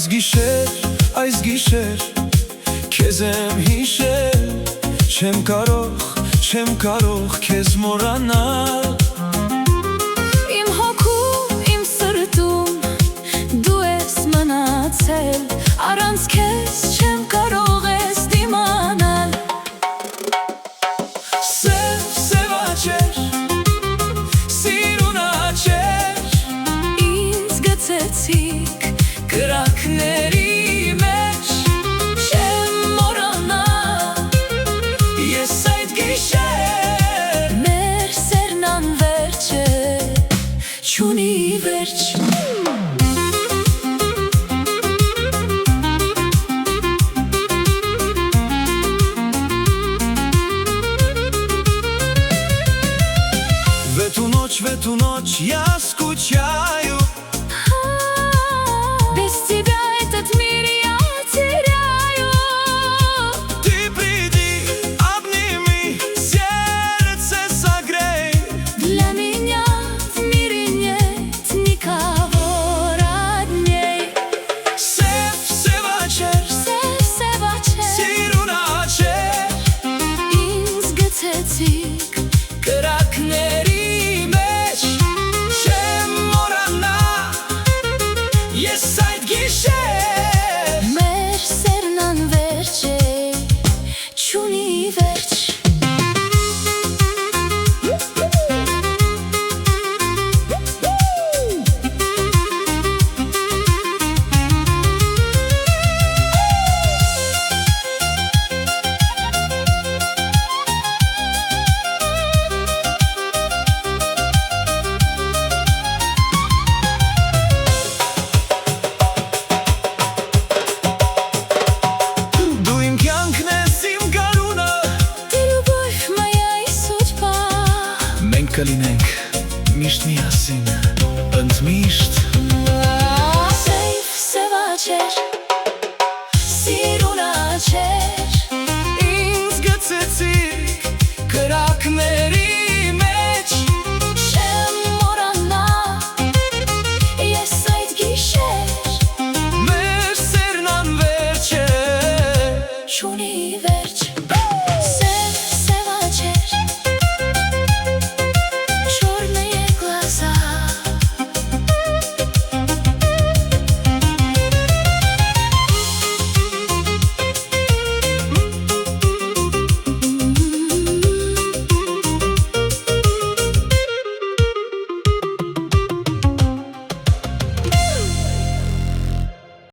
Այս գիշեր քեզ եմ հիշել, չեմ կարող քեզ մոռանալ։ Իմ հոգում, իմ սրտում դու ես մնացել, առանց քեզ չեմ կարող ես դիմանալ։ Սև աչեր, սիրուն աչեր, ինձ գցեցիք կրակների մեջ, չեմ մոռանա ես այդ գիշեր։ Մեր սերն անվերջ է, չունի վերջ։ В эту ночь я скучаю. Без тебя этот мир я теряю. Ты приди, обними, сердце согрей. Для меня в мире нет никого родней. Սև աչեր, սիրուն աչեր, ինձ գցեցիք կրակների մեջ, չեմ մոռանա ես այդ գիշեր։ մեր սերն անվերջ է, չունի վերջ։ Մենք կլինենք միշտ միասին, ընդմիշտ